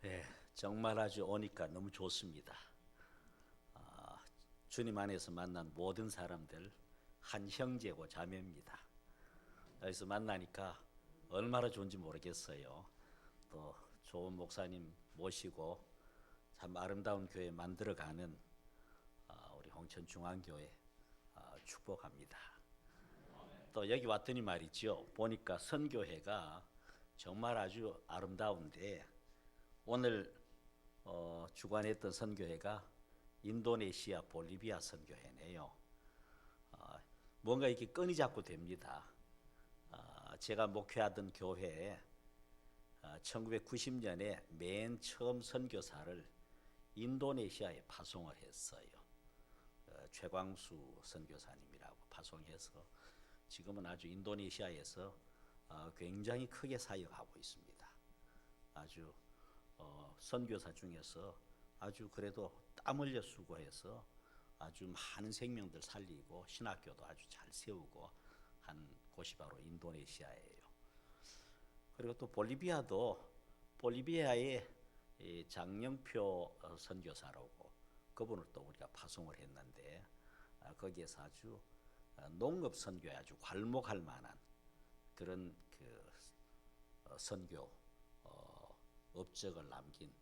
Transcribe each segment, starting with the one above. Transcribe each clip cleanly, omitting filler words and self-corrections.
예, 정말 아주 오니까 너무 좋습니다. 아, 주님 안에서 만난 모든 사람들 한 형제고 자매입니다. 여기서 만나니까 얼마나 좋은지 모르겠어요. 또 좋은 목사님 모시고 참 아름다운 교회 만들어가는 우리 홍천중앙교회 축복합니다. 또 여기 왔더니 말이죠. 보니까 선교회가 정말 아주 아름다운데 오늘 주관했던 선교회가 인도네시아 볼리비아 선교회네요. 어, 뭔가 이렇게 끈이 자꾸 됩니다. 제가 목회하던 교회에 1990년에 맨 처음 선교사를 인도네시아에 파송을 했어요. 최광수 선교사님이라고 파송해서 지금은 아주 인도네시아에서 굉장히 크게 사역하고 있습니다. 아주 선교사 중에서 아주 그래도 땀 흘려 수고해서 아주 많은 생명들 살리고 신학교도 아주 잘 세우고 한 곳이 바로 인도네시아예요. 그리고 또 볼리비아의 장영표 선교사라고 그분을 또 우리가 파송을 했는데 거기에서 아주 농업 선교에 아주 괄목할 만한 그런 선교 업적을 남긴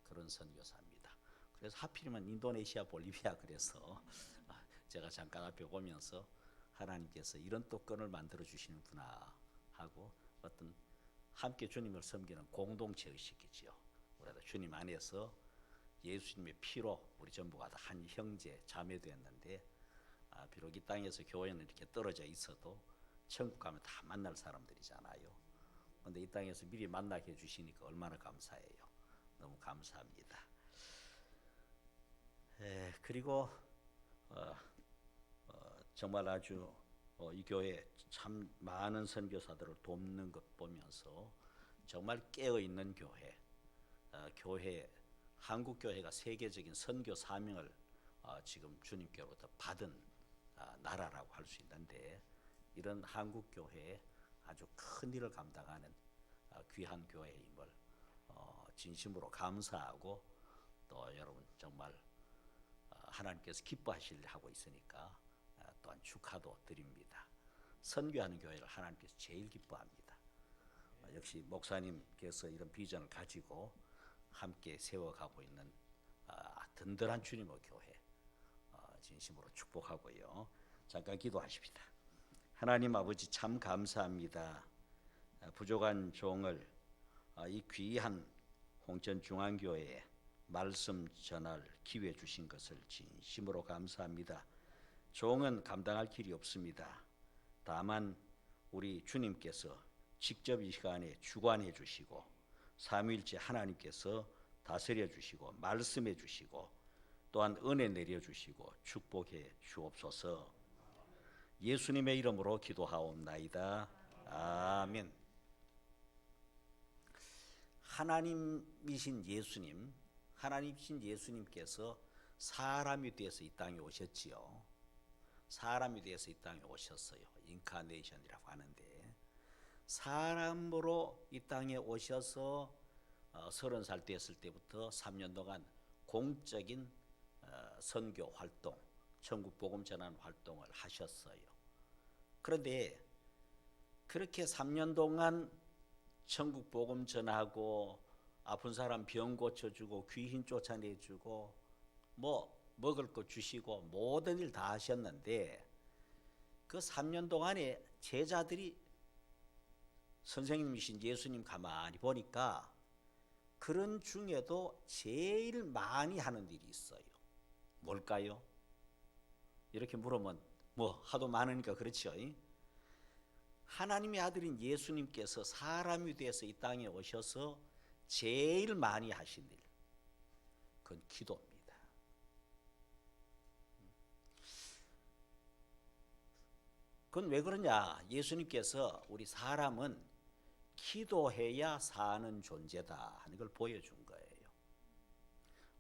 그런 선교사입니다. 그래서 하필이면 인도네시아, 볼리비아 그래서 제가 잠깐 앞에 보면서 하나님께서 이런 또 끈을 만들어 주시는구나 하고 어떤 함께 주님을 섬기는 공동체 의식이지요. 우리가 주님 안에서 예수님의 피로 우리 전부가 다 한 형제 자매 되었는데 비록 이 땅에서 교회는 이렇게 떨어져 있어도 천국 가면 다 만날 사람들이잖아요. 그런데 이 땅에서 미리 만나게 해주시니까 얼마나 감사해요. 너무 감사합니다. 그리고 정말 아주 이 교회 참 많은 선교사들을 돕는 것 보면서 정말 깨어 있는 교회, 한국 교회가 세계적인 선교 사명을 지금 주님께로부터 받은 나라라고 할 수 있는데 이런 한국 교회에 아주 큰 일을 감당하는 귀한 교회임을 진심으로 감사하고 또 여러분 정말 하나님께서 기뻐하시려 하고 있으니까 또한 축하도 드립니다. 선교하는 교회를 하나님께서 제일 기뻐합니다. 역시 목사님께서 이런 비전을 가지고 함께 세워가고 있는 든든한 주님의 교회 진심으로 축복하고요. 잠깐 기도하십니다. 하나님 아버지 참 감사합니다. 부족한 종을 이 귀한 홍천중앙교회에 말씀 전할 기회 주신 것을 진심으로 감사합니다. 종은 감당할 길이 없습니다. 다만 우리 주님께서 직접 이 시간에 주관해 주시고 삼위일체 하나님께서 다스려 주시고 말씀해 주시고 또한 은혜 내려 주시고 축복해 주옵소서. 예수님의 이름으로 기도하옵나이다. 아멘. 하나님이신 예수님께서 사람이 되어서 이 땅에 오셨지요. 사람이 되어서 이 땅에 오셨어요. 인카네이션이라고 하는데 사람으로 이 땅에 오셔서 30살 됐을 때부터 3년 동안 공적인 선교 활동, 천국 복음 전하는 활동을 하셨어요. 그런데 그렇게 3년 동안 천국 복음 전하고 아픈 사람 병 고쳐주고 귀신 쫓아내주고 뭐 먹을 거 주시고 모든 일 다 하셨는데 그 3년 동안에 제자들이 선생님이신 예수님 가만히 보니까 그런 중에도 제일 많이 하는 일이 있어요. 뭘까요? 이렇게 물으면 뭐 하도 많으니까 그렇죠. 하나님의 아들인 예수님께서 사람이 되어서 이 땅에 오셔서 제일 많이 하신 일, 그건 기도입니다. 그건 왜 그러냐? 예수님께서 우리 사람은 기도해야 사는 존재다 하는 걸 보여준 거예요.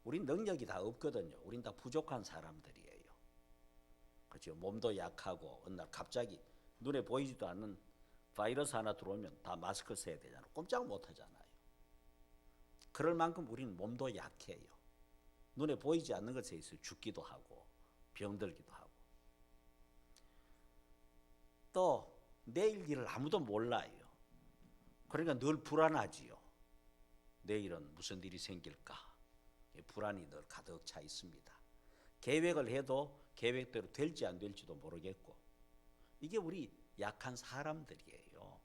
우린 능력이 다 없거든요. 우린 다 부족한 사람들이에요. 그렇죠? 몸도 약하고 어느 날 갑자기 눈에 보이지도 않는 바이러스 하나 들어오면 다 마스크 써야 되잖아요. 꼼짝 못 하잖아요. 그럴 만큼 우리는 몸도 약해요. 눈에 보이지 않는 것에 있어 죽기도 하고 병들기도 하고 또 내일 일을 아무도 몰라요. 그러니까 늘 불안하지요. 내일은 무슨 일이 생길까? 불안이 늘 가득 차 있습니다. 계획을 해도 계획대로 될지 안 될지도 모르겠고 이게 우리 약한 사람들이에요.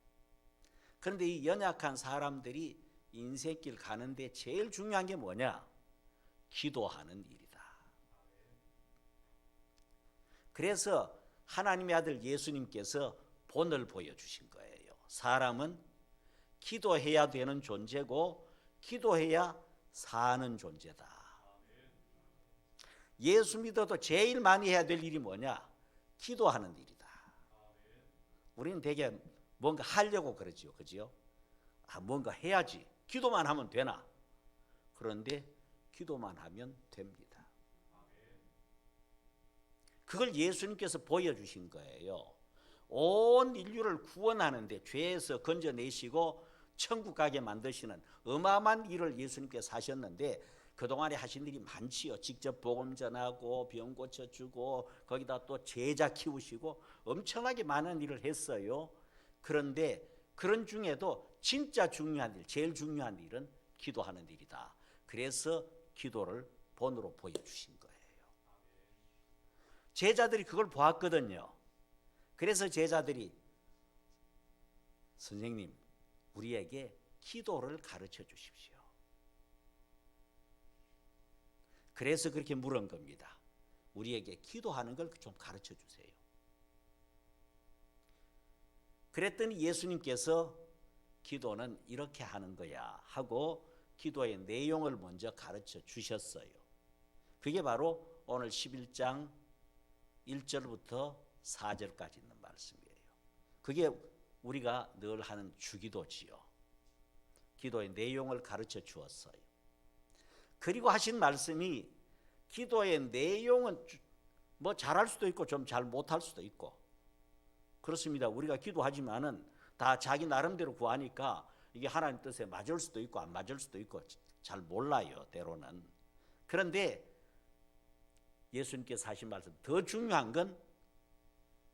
그런데 이 연약한 사람들이 인생길 가는데 제일 중요한 게 뭐냐? 기도하는 일이다. 그래서 하나님의 아들 예수님께서 본을 보여주신 거예요. 사람은 기도해야 되는 존재고 기도해야 사는 존재다. 예수 믿어도 제일 많이 해야 될 일이 뭐냐? 기도하는 일이다. 우리는 되게 뭔가 하려고 그러지요. 그죠? 뭔가 해야지. 기도만 하면 되나? 그런데 기도만 하면 됩니다. 그걸 예수님께서 보여주신 거예요. 온 인류를 구원하는데 죄에서 건져내시고 천국 가게 만드시는 어마어마한 일을 예수님께서 하셨는데 그동안에 하신 일이 많지요. 직접 복음 전하고 병 고쳐주고 거기다 또 제자 키우시고 엄청나게 많은 일을 했어요. 그런데 그런 중에도 진짜 중요한 일, 제일 중요한 일은 기도하는 일이다. 그래서 기도를 본으로 보여주신 거예요. 제자들이 그걸 보았거든요. 그래서 제자들이 선생님 우리에게 기도를 가르쳐 주십시오. 그래서 그렇게 물은 겁니다. 우리에게 기도하는 걸 좀 가르쳐 주세요. 그랬더니 예수님께서 기도는 이렇게 하는 거야 하고 기도의 내용을 먼저 가르쳐 주셨어요. 그게 바로 오늘 11장 1절부터 4절까지 있는 말씀이에요. 그게 우리가 늘 하는 주기도지요. 기도의 내용을 가르쳐 주었어요. 그리고 하신 말씀이 기도의 내용은 뭐 잘할 수도 있고 좀 잘 못할 수도 있고 그렇습니다. 우리가 기도하지만은 다 자기 나름대로 구하니까 이게 하나님 뜻에 맞을 수도 있고 안 맞을 수도 있고 잘 몰라요. 때로는. 그런데 예수님께서 하신 말씀 더 중요한 건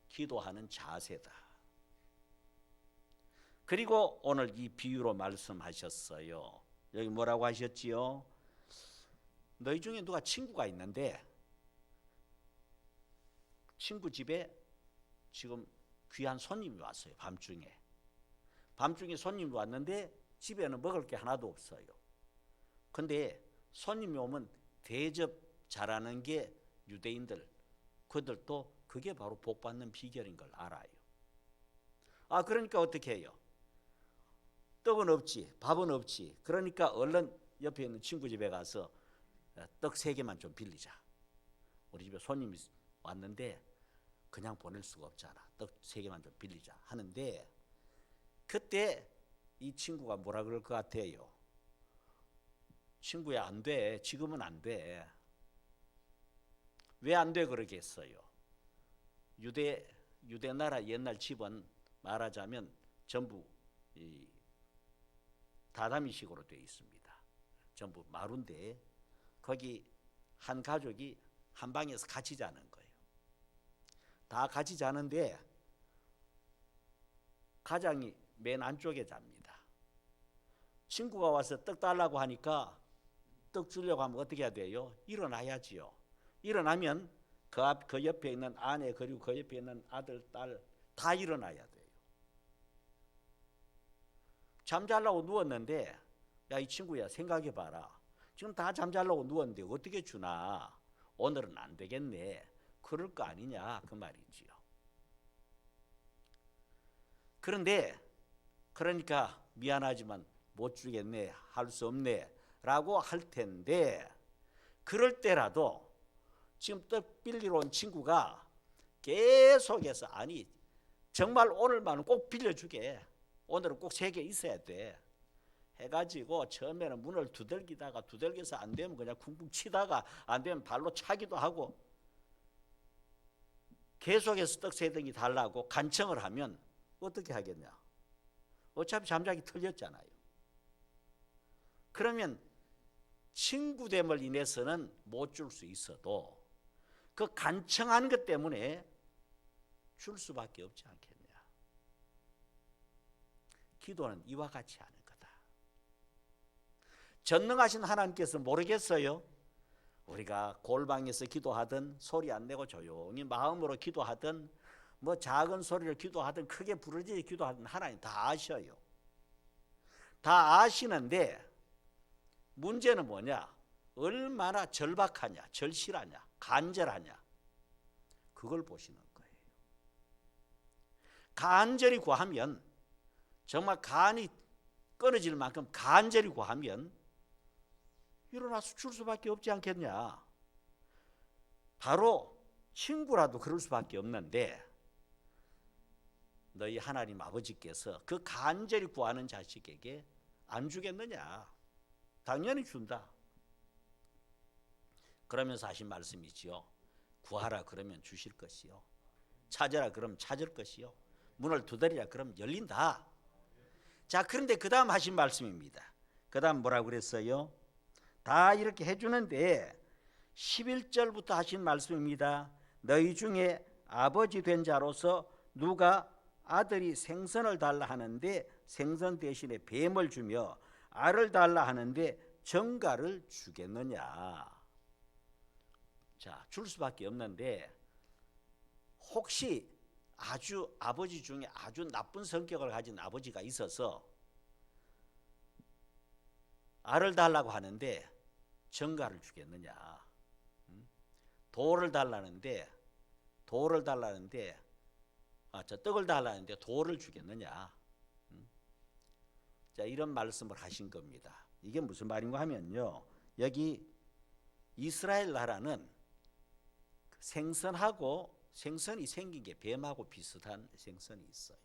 기도하는 자세다. 그리고 오늘 이 비유로 말씀하셨어요. 여기 뭐라고 하셨지요? 너희 중에 누가 친구가 있는데 친구 집에 지금 귀한 손님이 왔어요. 밤중에 손님이 왔는데 집에는 먹을 게 하나도 없어요. 근데 손님이 오면 대접 잘하는 게 유대인들 그들도 그게 바로 복 받는 비결인 걸 알아요. 그러니까 어떻게 해요? 떡은 없지, 밥은 없지. 그러니까 얼른 옆에 있는 친구 집에 가서 떡 3개만 좀 빌리자. 우리 집에 손님이 왔는데 그냥 보낼 수가 없잖아. 떡 3개만 좀 빌리자 하는데 그때 이 친구가 뭐라 그럴 것 같아요? 친구야 안 돼. 지금은 안 돼. 왜 안 돼 그러겠어요? 유대 나라 옛날 집은 말하자면 전부 이 다다미식으로 되어 있습니다. 전부 마루인데 거기 한 가족이 한 방에서 같이 자는 거예요. 다 같이 자는데 가장이 맨 안쪽에 잡니다. 친구가 와서 떡 달라고 하니까 떡 주려고 하면 어떻게 해야 돼요? 일어나야지요. 일어나면 그 옆에 있는 아내 그리고 그 옆에 있는 아들, 딸 다 일어나야 돼요. 잠자려고 누웠는데 야 이 친구야 생각해봐라. 지금 다 잠자려고 누웠는데 어떻게 주나? 오늘은 안 되겠네. 그럴 거 아니냐 그 말이지요. 그런데 그러니까 미안하지만 못 주겠네 할 수 없네 라고 할 텐데 그럴 때라도 지금 떡 빌리러 온 친구가 계속해서 아니 정말 오늘만은 꼭 빌려주게 오늘은 꼭 3개 있어야 돼 해가지고 처음에는 문을 두들겨서 안 되면 그냥 쿵쿵 치다가 안 되면 발로 차기도 하고 계속해서 떡 3덩이 달라고 간청을 하면 어떻게 하겠냐? 어차피 잠자기 틀렸잖아요. 그러면 친구됨을 인해서는 못 줄 수 있어도 그 간청하는 것 때문에 줄 수밖에 없지 않겠냐. 기도는 이와 같이 하는 거다. 전능하신 하나님께서 모르겠어요? 우리가 골방에서 기도하든 소리 안 내고 조용히 마음으로 기도하든 뭐 작은 소리로 기도하든 크게 부르짖어 기도하든 하나님 다 아셔요. 다 아시는데 문제는 뭐냐? 얼마나 절박하냐, 절실하냐, 간절하냐, 그걸 보시는 거예요. 간절히 구하면, 정말 간이 끊어질 만큼 간절히 구하면 일어나서 줄 수밖에 없지 않겠냐. 바로 친구라도 그럴 수밖에 없는데 너희 하나님 아버지께서 그 간절히 구하는 자식에게 안 주겠느냐? 당연히 준다. 그러면서 하신 말씀이지요. 구하라 그러면 주실 것이요, 찾으라 그러면 찾을 것이요, 문을 두드리라 그러면 열린다. 자, 그런데 그 다음 하신 말씀입니다. 그 다음 뭐라고 그랬어요? 다 이렇게 해주는데 11절부터 하신 말씀입니다. 너희 중에 아버지 된 자로서 누가 아들이 생선을 달라 하는데 생선 대신에 뱀을 주며 알을 달라 하는데 정갈을 주겠느냐. 자, 줄 수밖에 없는데 혹시 아주 아버지 중에 아주 나쁜 성격을 가진 아버지가 있어서 알을 달라고 하는데 정갈을 주겠느냐. 돌을 달라는데 떡을 달라는데 돌을 주겠느냐. 자, 이런 말씀을 하신 겁니다. 이게 무슨 말인가 하면요, 여기 이스라엘 나라는 생선이 생긴 게 뱀하고 비슷한 생선이 있어요.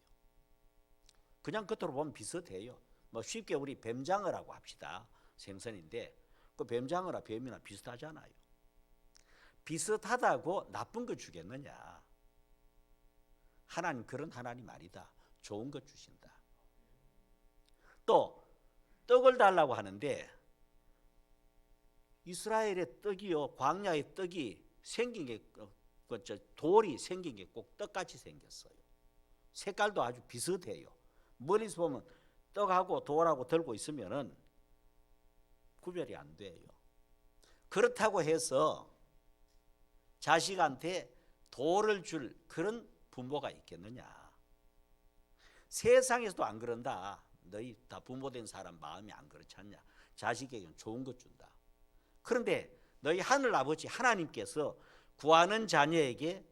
그냥 겉으로 보면 비슷해요. 뭐 쉽게 우리 뱀장어라고 합시다. 생선인데 그 뱀장어나 뱀이나 비슷하잖아요. 비슷하다고 나쁜 거 주겠느냐. 하나님 그런 하나님 아니다. 좋은 거 주신다. 또 떡을 달라고 하는데 이스라엘의 떡이요, 광야의 떡이 생긴 게 돌이 생긴 게 꼭 떡같이 생겼어요. 색깔도 아주 비슷해요. 멀리서 보면 떡하고 돌하고 들고 있으면은 구별이 안 돼요. 그렇다고 해서 자식한테 돌을 줄 그런 부모가 있겠느냐. 세상에서도 안 그런다. 너희 다 부모된 사람 마음이 안 그렇지 않냐. 자식에게는 좋은 것 준다. 그런데 너희 하늘 아버지 하나님께서 구하는 자녀에게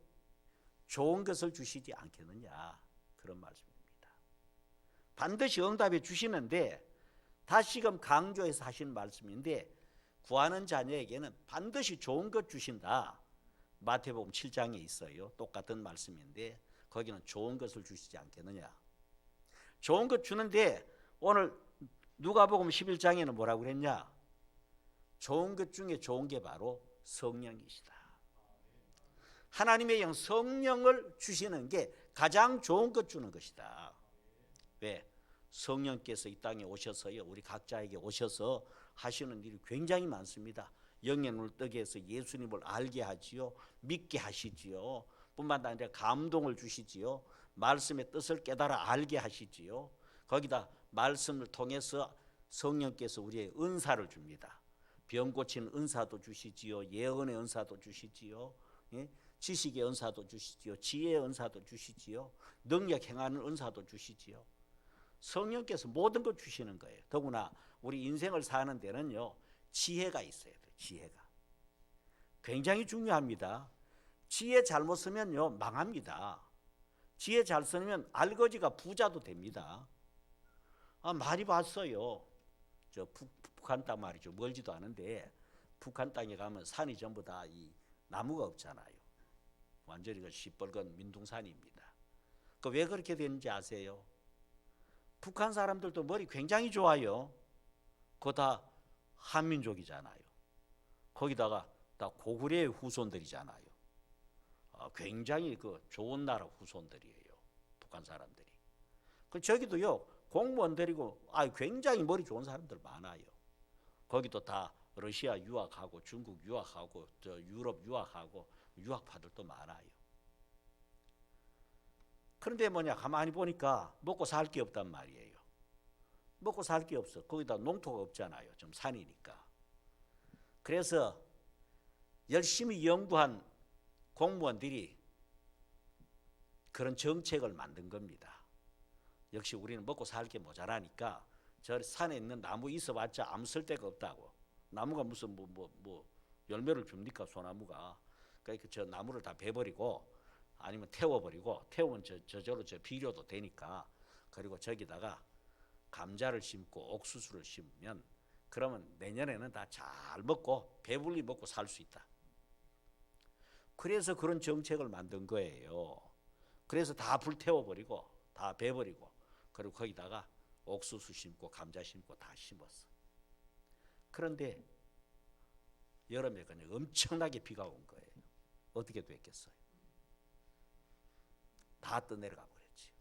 좋은 것을 주시지 않겠느냐. 그런 말씀입니다. 반드시 응답해 주시는데 다시금 강조해서 하신 말씀인데 구하는 자녀에게는 반드시 좋은 것 주신다. 마태복음 7장에 있어요. 똑같은 말씀인데 거기는 좋은 것을 주시지 않겠느냐. 좋은 것 주는데 오늘 누가복음 11장에는 뭐라고 그랬냐. 좋은 것 중에 좋은 게 바로 성령이시다. 하나님의 영 성령을 주시는 게 가장 좋은 것 주는 것이다. 왜? 성령께서 이 땅에 오셔서요, 우리 각자에게 오셔서 하시는 일이 굉장히 많습니다. 영의 눈을 뜨게 해서 예수님을 알게 하지요, 믿게 하시지요, 뿐만 아니라 감동을 주시지요, 말씀의 뜻을 깨달아 알게 하시지요. 거기다 말씀을 통해서 성령께서 우리의 은사를 줍니다. 병 고치는 은사도 주시지요, 예언의 은사도 주시지요, 지식의 은사도 주시지요, 지혜의 은사도 주시지요, 능력 행하는 은사도 주시지요. 성령께서 모든 걸 주시는 거예요. 더구나 우리 인생을 사는 데는요, 지혜가 있어야 돼요. 지혜가 굉장히 중요합니다. 지혜 잘못 쓰면요, 망합니다. 지혜 잘 쓰면 알거지가 부자도 됩니다. 많이 봤어요. 저 북한 땅 말이죠. 멀지도 않은데 북한 땅에 가면 산이 전부 다 이 나무가 없잖아요. 완전히 그 시뻘건 민둥산입니다. 그 왜 그렇게 되는지 아세요? 북한 사람들도 머리 굉장히 좋아요. 그거 다 한민족이잖아요. 거기다가 다 고구려의 후손들이잖아요. 굉장히 그 좋은 나라 후손들이에요. 북한 사람들이. 그 저기도요, 공무원들이고 굉장히 머리 좋은 사람들 많아요. 거기도 다 러시아 유학하고 중국 유학하고 저 유럽 유학하고 유학파들도 많아요. 그런데 뭐냐 가만히 보니까 먹고 살 게 없단 말이에요. 먹고 살 게 없어. 거기다 농토가 없잖아요. 좀 산이니까. 그래서 열심히 연구한 공무원들이 그런 정책을 만든 겁니다. 역시 우리는 먹고 살 게 모자라니까 저 산에 있는 나무 있어봤자 아무 쓸데가 없다고. 나무가 무슨 뭐 열매를 줍니까 소나무가. 그러니까 저 나무를 다 베버리고 아니면 태워버리고 태우면 저절로 저 비료도 되니까 그리고 저기다가 감자를 심고 옥수수를 심으면 그러면 내년에는 다 잘 먹고 배불리 먹고 살 수 있다. 그래서 그런 정책을 만든 거예요. 그래서 다 불태워버리고 다 베버리고 그리고 거기다가 옥수수 심고 감자 심고 다 심었어. 그런데 여름에 그냥 엄청나게 비가 온 거예요. 어떻게 됐겠어요? 다 떠내려가 버렸지.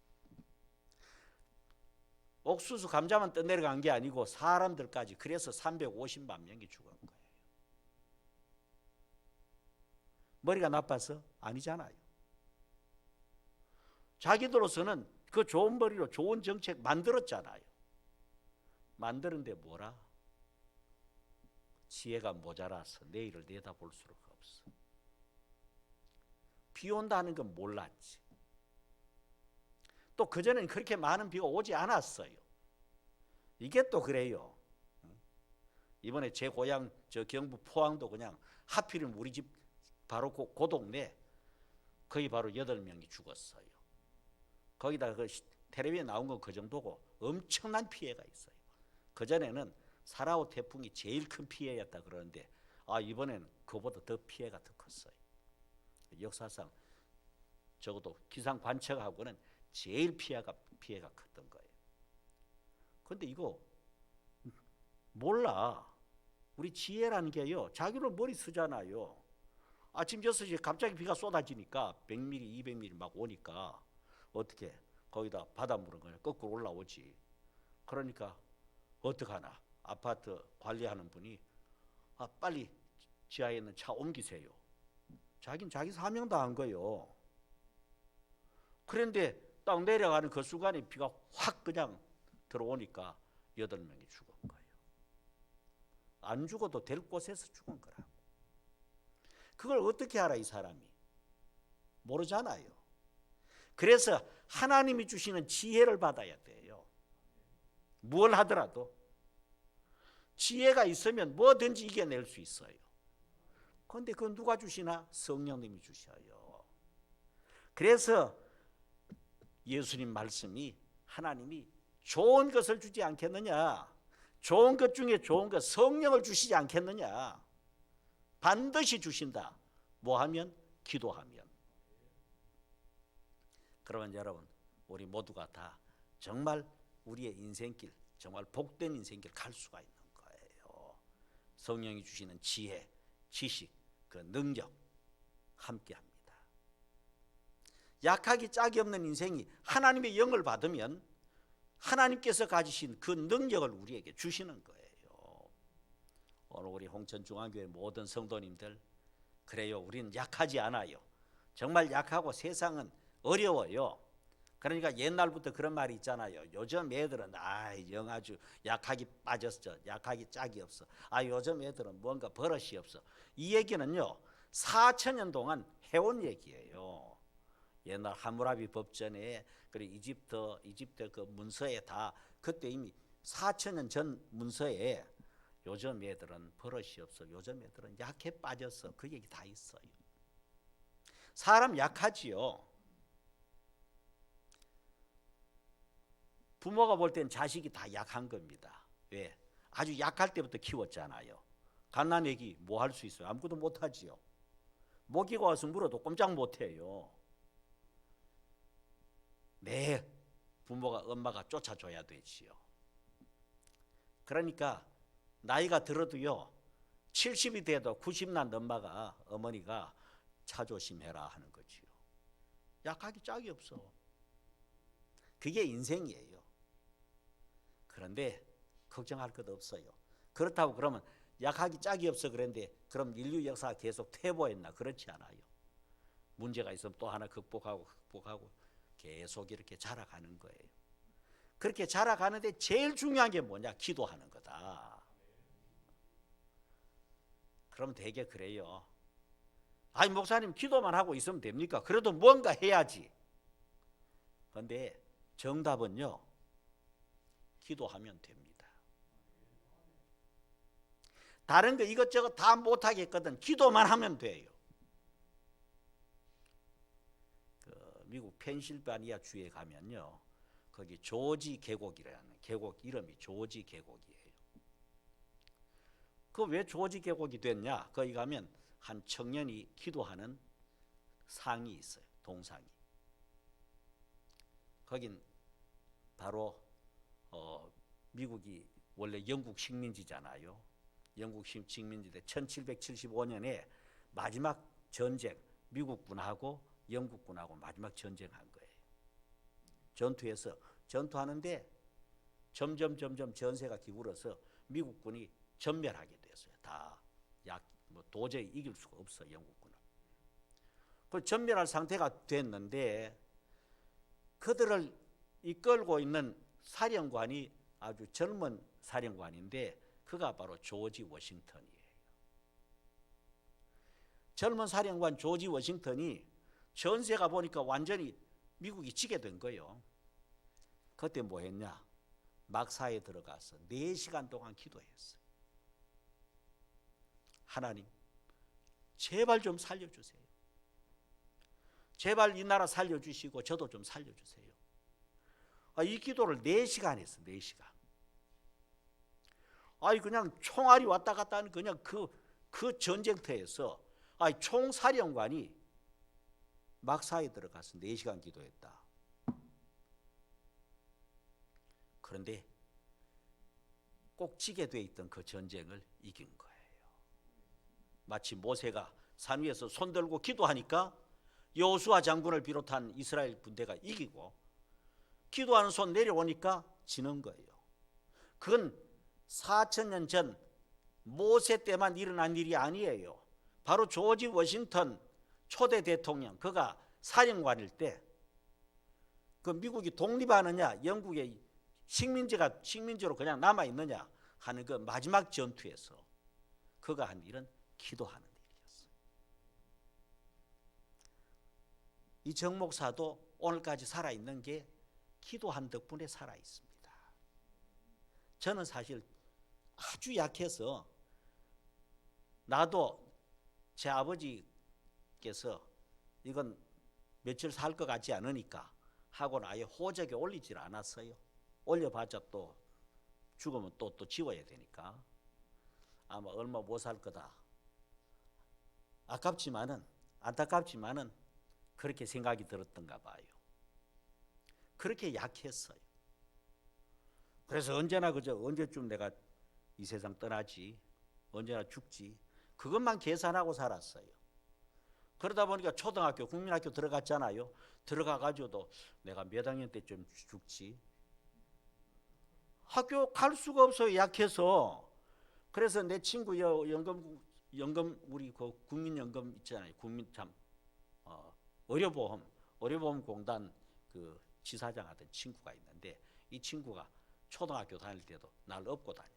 옥수수 감자만 떠내려간 게 아니고 사람들까지. 그래서 350만 명이 죽은 거예요. 머리가 나빠서? 아니잖아요. 자기들로서는 그 좋은 머리로 좋은 정책 만들었잖아요. 만드는데 뭐라? 지혜가 모자라서 내일을 내다볼 수가 없어. 비 온다는 건 몰랐지. 또 그전에는 그렇게 많은 비가 오지 않았어요. 이게 또 그래요. 이번에 제 고향 저 경북 포항도 그냥 하필이면 우리 집 바로 그 동네 거의 바로 8명이 죽었어요. 거기다 그 텔레비에 나온 건 그 정도고 엄청난 피해가 있어요. 그전에는 사라오 태풍이 제일 큰 피해였다 그러는데 이번에는 그보다 더 피해가 더 컸어요. 역사상 적어도 기상 관측하고는 제일 피해가 컸던 거예요. 그런데 이거 몰라. 우리 지혜라는 게요. 자기는 머리 쓰잖아요. 아침 6시에 갑자기 비가 쏟아지니까 100mm, 200mm 막 오니까 어떻게 거기다 바닷물은 그냥 거꾸로 올라오지. 그러니까 어떡하나. 아파트 관리하는 분이 빨리 지하에 있는 차 옮기세요. 자기는 자기 사명 다 한 거예요. 그런데 딱 내려가는 그 순간에 비가 확 그냥 들어오니까 8명이 죽은 거예요. 안 죽어도 될 곳에서 죽은 거라고. 그걸 어떻게 알아 이 사람이? 모르잖아요. 그래서 하나님이 주시는 지혜를 받아야 돼요. 뭘 하더라도 지혜가 있으면 뭐든지 이겨낼 수 있어요. 그런데 그건 누가 주시나? 성령님이 주셔요. 그래서 예수님 말씀이 하나님이 좋은 것을 주지 않겠느냐? 좋은 것 중에 좋은 것 성령을 주시지 않겠느냐? 반드시 주신다. 뭐 하면? 기도하면. 그러면 여러분 우리 모두가 다 정말 우리의 인생길 정말 복된 인생길 갈 수가 있는 거예요. 성령이 주시는 지혜, 지식, 그 능력 함께합니다. 약하기 짝이 없는 인생이 하나님의 영을 받으면 하나님께서 가지신 그 능력을 우리에게 주시는 거예요. 오늘 우리 홍천중앙교회 모든 성도님들 그래요. 우리는 약하지 않아요. 정말 약하고 세상은 어려워요. 그러니까 옛날부터 그런 말이 있잖아요. 요즘 애들은 영 아주 약하기 빠졌어. 약하기 짝이 없어. 요즘 애들은 뭔가 버릇이 없어. 이 얘기는요 4,000년 동안 해온 얘기예요. 옛날 하무라비 법전에 그리고 이집트 그 문서에 다 그때 이미 4,000년 전 문서에 요즘 애들은 버릇이 없어. 요즘 애들은 약해 빠졌어. 그 얘기 다 있어요. 사람 약하지요. 부모가 볼 땐 자식이 다 약한 겁니다. 왜? 아주 약할 때부터 키웠잖아요. 갓난애기 뭐 할 수 있어요? 아무것도 못하지요. 모기가 와서 물어도 꼼짝 못해요. 매 부모가 엄마가 쫓아줘야 되지요. 그러니까 나이가 들어도요 70이 돼도 90난 엄마가 어머니가 차 조심해라 하는 거지요. 약하기 짝이 없어. 그게 인생이에요. 그런데 걱정할 것 없어요. 그렇다고 그러면 약하기 짝이 없어 그랬는데 그럼 인류 역사가 계속 퇴보했나? 그렇지 않아요. 문제가 있으면 또 하나 극복하고 계속 이렇게 자라가는 거예요. 그렇게 자라가는데 제일 중요한 게 뭐냐? 기도하는 거다. 그럼 되게 그래요. 아니 목사님 기도만 하고 있으면 됩니까? 그래도 뭔가 해야지. 그런데 정답은요, 기도하면 됩니다. 다른 거 이것저것 다 못하겠거든. 기도만 하면 돼요. 미국 펜실바니아 주에 가면요, 거기 조지 계곡이라는 계곡 이름이 조지 계곡이에요. 그 왜 조지 계곡이 됐냐? 거기 가면 한 청년이 기도하는 상이 있어요. 동상이. 거긴 바로 미국이 원래 영국 식민지잖아요. 영국 식민지대 1775년에 마지막 전쟁, 미국군하고 영국군하고 마지막 전쟁한 거예요. 전투에서 전투하는데 점점 전세가 기울어서 미국군이 전멸하게 됐어요. 다 도저히 이길 수가 없어 영국군은. 그 전멸할 상태가 됐는데 그들을 이끌고 있는 사령관이 아주 젊은 사령관인데 그가 바로 조지 워싱턴이에요. 젊은 사령관 조지 워싱턴이 전세가 보니까 완전히 미국이 지게 된 거예요. 그때 뭐 했냐? 막사에 들어가서 4시간 동안 기도했어요. 하나님, 제발 좀 살려주세요. 제발 이 나라 살려주시고 저도 좀 살려주세요. 이 기도를 4시간 했어. 4시간. 그냥 총알이 왔다 갔다 하는 그냥 그 전쟁터에서 총사령관이 막사에 들어가서 4시간 기도했다. 그런데 꼭 지게 돼 있던 그 전쟁을 이긴 거예요. 마치 모세가 산 위에서 손 들고 기도하니까 여호수아 장군을 비롯한 이스라엘 군대가 이기고 기도하는 손 내려오니까 지는 거예요. 그건 4,000년 전 모세 때만 일어난 일이 아니에요. 바로 조지 워싱턴 초대 대통령, 그가 사령관일 때 그 미국이 독립하느냐, 영국의 식민지로 그냥 남아 있느냐 하는 그 마지막 전투에서 그가 한 일은 기도하는 일이었어요. 이 정 목사도 오늘까지 살아 있는 게 기도한 덕분에 살아 있습니다. 저는 사실 아주 약해서 나도 제 아버지께서 이건 며칠 살 것 같지 않으니까 하고는 아예 호적에 올리질 않았어요. 올려봤자 또 죽으면 또 지워야 되니까 아마 얼마 못 살 거다. 안타깝지만은 그렇게 생각이 들었던가 봐요. 그렇게 약했어요. 그래서 언제나 언제쯤 내가 이 세상 떠나지, 언제나 죽지, 그것만 계산하고 살았어요. 그러다 보니까 초등학교, 국민학교 들어갔잖아요. 들어가가지고도 내가 몇 학년 때쯤 죽지. 학교 갈 수가 없어요. 약해서. 그래서 내 친구 연금 우리 그 국민연금 있잖아요. 의료보험공단 그 지사장 하던 친구가 있는데 이 친구가 초등학교 다닐 때도 날 업고 다녔어.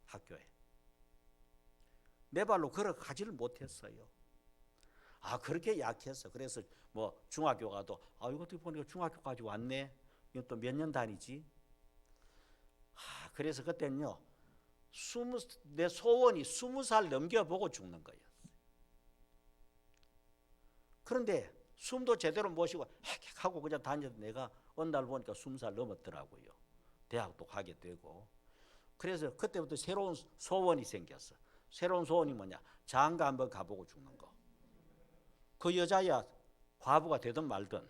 학교에. 내 발로 걸어가지를 못했어요. 그렇게 약했어. 그래서 뭐 중학교 가도 이것도 보니까 중학교까지 왔네. 이건 또 몇 년 다니지? 그래서 그때는요, 내 소원이 20살 넘겨보고 죽는 거예요. 그런데 숨도 제대로 못 쉬고 하고 그냥 다녔던 내가 어느 날 보니까 20살 넘었더라고요. 대학도 가게 되고. 그래서 그때부터 새로운 소원이 생겼어. 새로운 소원이 뭐냐? 장가 한번 가보고 죽는 거. 그 여자야 과부가 되든 말든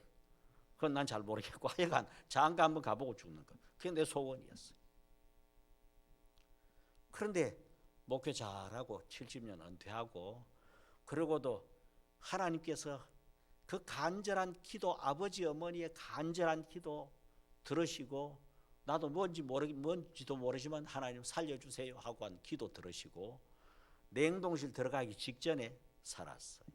그건 난 잘 모르겠고 하여간 장가 한번 가보고 죽는 거. 그게 내 소원이었어요. 그런데 목회 잘하고 70년 은퇴하고 그러고도 하나님께서 그 간절한 기도, 아버지 어머니의 간절한 기도 들으시고 나도 뭔지도 모르지만 하나님 살려주세요 하고 한 기도 들으시고 냉동실 들어가기 직전에 살았어요.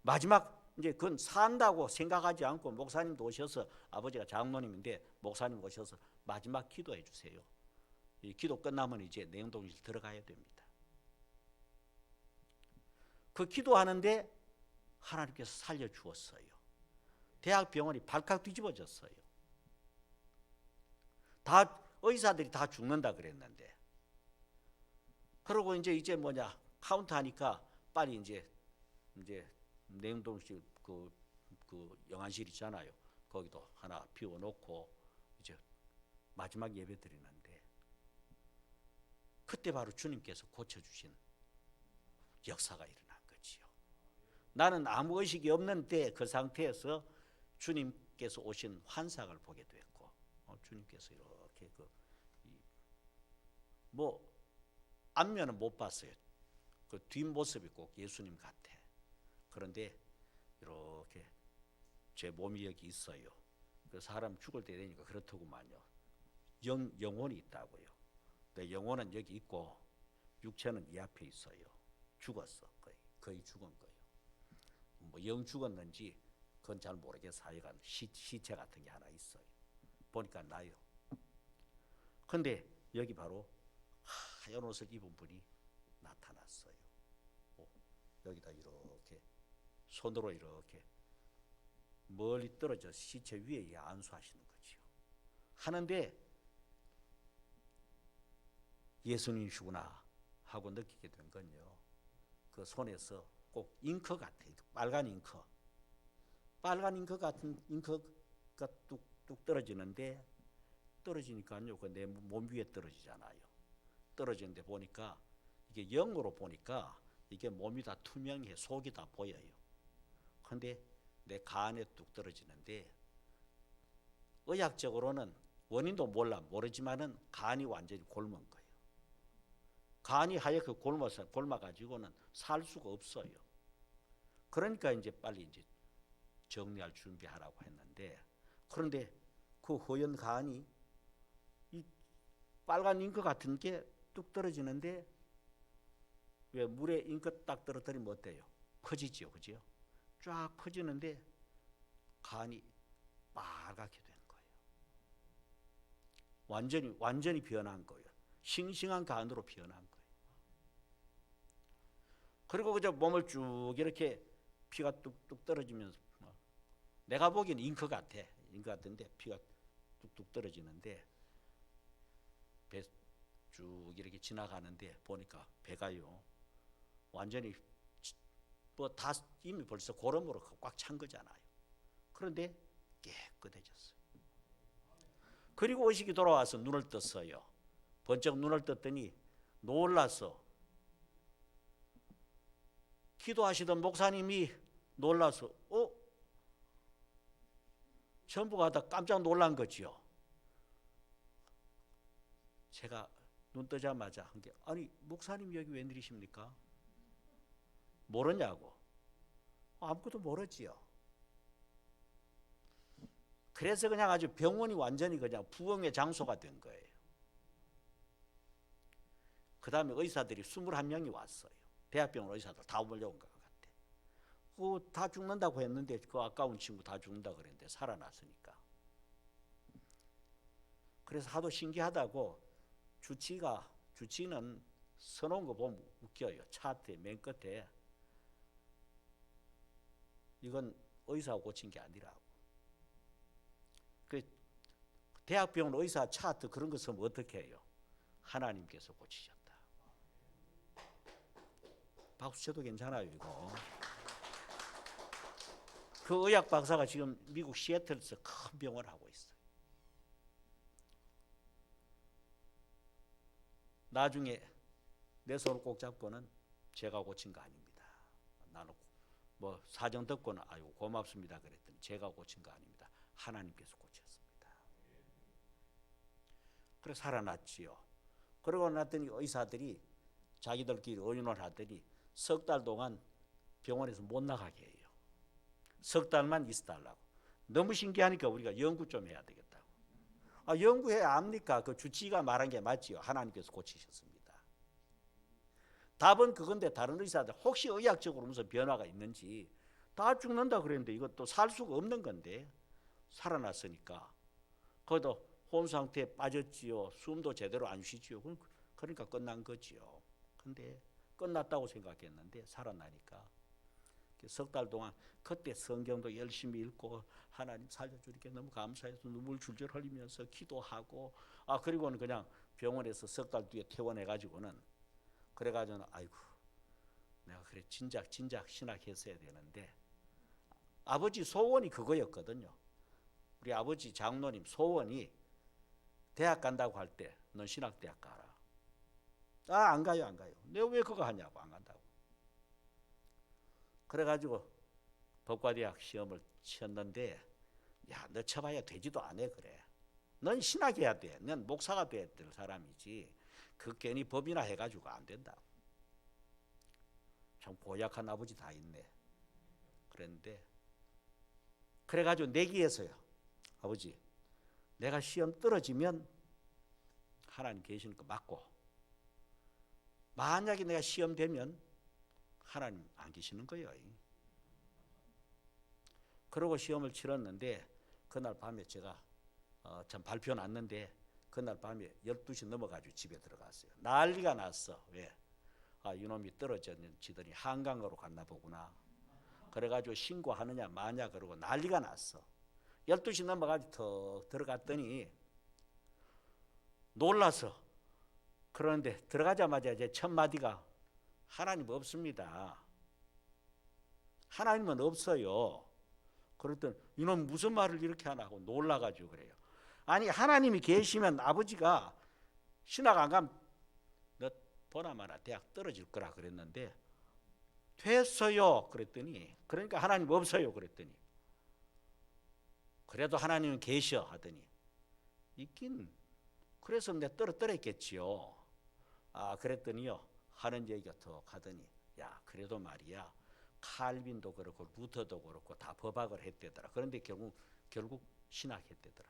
마지막 이제 그건 산다고 생각하지 않고 목사님도 오셔서, 아버지가 장모님인데 목사님 오셔서 마지막 기도해 주세요. 이 기도 끝나면 이제 냉동실 들어가야 됩니다. 그 기도하는데 하나님께서 살려주었어요. 대학병원이 발칵 뒤집어졌어요. 다 의사들이 다 죽는다 그랬는데, 그러고 이제 뭐냐 카운트 하니까 빨리 이제 냉동실 그 영안실 있잖아요. 거기도 하나 비워놓고 이제 마지막 예배 드리는데, 그때 바로 주님께서 고쳐주신 역사가 일어난 거지요. 나는 아무 의식이 없는데 그 상태에서 주님께서 오신 환상을 보게 됐고, 주님께서 이렇게 뭐 앞면은 못 봤어요. 그 뒷모습이 꼭 예수님 같아. 그런데 이렇게 제 몸이 여기 있어요. 그 사람 죽을 때 되니까 그렇더구만요. 영혼이 있다고요. 내 영혼은 여기 있고 육체는 이 앞에 있어요. 죽었어. 거의 죽은 거예요. 뭐 영 죽었는지 그건 잘 모르겠어. 하여간 시체 같은 게 하나 있어요. 보니까 나요. 근데 여기 바로 하얀 옷을 입은 분이 나타났어요. 여기다 이렇게 손으로 이렇게 멀리 떨어져 시체 위에 안수하시는 거지요. 하는데 예수님이시구나 하고 느끼게 된 건요, 그 손에서 꼭 잉크 같아요. 빨간 잉크 같은 잉크가 뚝뚝 떨어지는데, 떨어지니까요 그 내 몸 위에 떨어지잖아요. 떨어지는데 보니까 이게 영으로 보니까 이게 몸이 다 투명해. 속이 다 보여요. 근데 내 간에 뚝 떨어지는데, 의학적으로는 원인도 모르지만은 간이 완전히 곪은 거예요. 간이 하얗게 곪아가지고는 살 수가 없어요. 그러니까 이제 빨리 이제 정리할 준비하라고 했는데, 그런데 그 허연 간이 이 빨간 잉크 같은 게 뚝 떨어지는데, 왜 물에 잉크 딱 떨어뜨리면 어때요? 퍼지지요, 그죠? 쫙 퍼지는데 간이 빨갛게 된 거예요. 완전히 변한 거예요. 싱싱한 간으로 변한 거예요. 그리고 그저 몸을 쭉 이렇게 피가 뚝뚝 떨어지면서, 내가 보기엔 잉크 같은데 피가 뚝뚝 떨어지는데, 배 쭉 이렇게 지나가는데 보니까 배가요 완전히 뭐 다 이미 벌써 고름으로 꽉 찬 거잖아요. 그런데 깨끗해졌어요. 그리고 의식이 돌아와서 눈을 떴어요. 번쩍 눈을 떴더니 놀라서, 기도하시던 목사님이 놀라서 전부가 다 깜짝 놀란 거지요. 제가 눈 뜨자마자 한 게, 아니 목사님 여기 웬일이십니까? 모르냐고. 아무것도 모르지요. 그래서 그냥 아주 병원이 완전히 그냥 부흥의 장소가 된 거예요. 그 다음에 의사들이 21명이 왔어요. 대학병원 의사들 다 몰려온 것 같아. 다 죽는다고 했는데, 그 아까운 친구 다 죽는다고 그랬는데 살아났으니까. 그래서 하도 신기하다고 주치는 써놓은 거 보면 웃겨요. 차트에 맨 끝에 이건 의사가 고친 게 아니라고. 그 대학병원 의사 차트 그런 거 쓰면 어떻게 해요? 하나님께서 고치셨다. 박수 쳐도 괜찮아요 이거. 그 의학 박사가 지금 미국 시애틀에서 큰 병원을 하고 있어요. 나중에 내 손을 꼭 잡고는 제가 고친 거 아닙니다. 나는 뭐 사정 듣고는 아이고 고맙습니다 그랬더니 제가 고친 거 아닙니다. 하나님께서 고쳤습니다. 그래서 살아났지요. 그러고 났더니 의사들이 자기들끼리 의논을 하더니 석 달 동안 병원에서 못 나가게 해요. 석 달만 있어달라고. 너무 신기하니까 우리가 연구 좀 해야 되겠다고. 연구해야 압니까? 그 주치의가 말한 게 맞지요. 하나님께서 고치셨습니다. 답은 그건데 다른 의사들 혹시 의학적으로 무슨 변화가 있는지 다 죽는다 그랬는데 이것도 살 수가 없는 건데 살아났으니까 그것도 혼 상태에 빠졌지요. 숨도 제대로 안 쉬지요. 그러니까 끝난 거지요. 근데 끝났다고 생각했는데 살아나니까 석 달 동안 그때 성경도 열심히 읽고 하나님 살려주니까 너무 감사해서 눈물 줄줄 흘리면서 기도하고 그리고는 그냥 병원에서 석 달 뒤에 퇴원해가지고는 그래가지고는 아이고 내가 그래 진작 신학했어야 되는데 아버지 소원이 그거였거든요. 우리 아버지 장로님 소원이 대학 간다고 할 때 넌 신학대학 가라. 안 가요. 내가 왜 그거 하냐고 안 간다고. 그래가지고 법과대학 시험을 치렀는데 야, 너 쳐봐야 되지도 않아 그래. 넌 신학해야 돼. 넌 목사가 돼야 될 사람이지. 그 괜히 법이나 해가지고 안 된다. 참 고약한 아버지 다 있네. 그랬는데 그래가지고 내기에서요. 아버지 내가 시험 떨어지면 하나님 계시는 거 맞고 만약에 내가 시험 되면 하나님 안 계시는 거예요. 그러고 시험을 치렀는데 그날 밤에 제가 참 발표 났는데 그날 밤에 12시 넘어가지고 집에 들어갔어요. 난리가 났어. 왜? 이놈이 떨어지더니 한강으로 갔나 보구나. 그래가지고 신고하느냐 마냐 그러고 난리가 났어. 12시 넘어가지고 더 들어갔더니 놀라서 그런데 들어가자마자 이제 첫 마디가 하나님 없습니다. 하나님은 없어요. 그랬더니 이놈 무슨 말을 이렇게 하나 하고 놀라가지고 그래요. 아니 하나님이 계시면 아버지가 신학 안 가면 너 보나마나 대학 떨어질 거라 그랬는데 됐어요 그랬더니 그러니까 하나님 없어요 그랬더니 그래도 하나님은 계셔 하더니 있긴 그래서 내가 떨어뜨렸겠지요. 그랬더니요 하는 얘기가 더 가더니 야 그래도 말이야 칼빈도 그렇고 루터도 그렇고 다 법학을 했대더라. 그런데 결국 신학했대더라.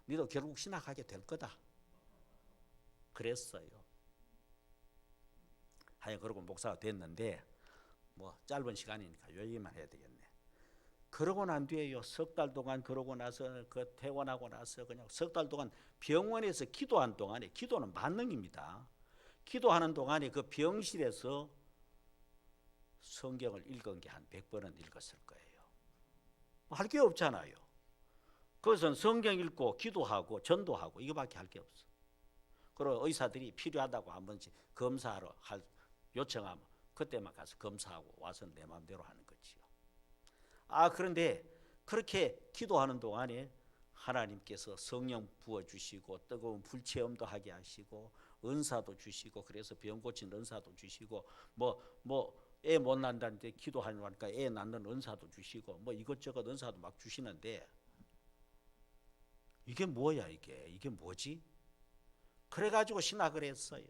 너도 결국 신학하게 될 거다. 그랬어요. 하여 그러고 목사가 됐는데 뭐 짧은 시간이니까 요 얘기만 해야 되겠네. 그러고 난 뒤에요 석 달 동안 그러고 나서 그 퇴원하고 나서 그냥 석 달 동안 병원에서 기도한 동안에 기도는 만능입니다. 기도하는 동안에 그 병실에서 성경을 읽은 게 한 100번은 읽었을 거예요. 할 게 없잖아요. 그것은 성경 읽고 기도하고 전도하고 이거밖에 할 게 없어. 그리고 의사들이 필요하다고 한 번씩 검사하러 요청하면 그때만 가서 검사하고 와서 내 마음대로 하는 거지요. 그런데 그렇게 기도하는 동안에 하나님께서 성령 부어주시고 뜨거운 불체험도 하게 하시고 은사도 주시고 그래서 병 고친 은사도 주시고 애 못 낳는다는데 기도하니까 애 낳는 은사도 주시고 이것저것 은사도 막 주시는데 이게 뭐야 이게 뭐지? 그래가지고 신학을 했어요.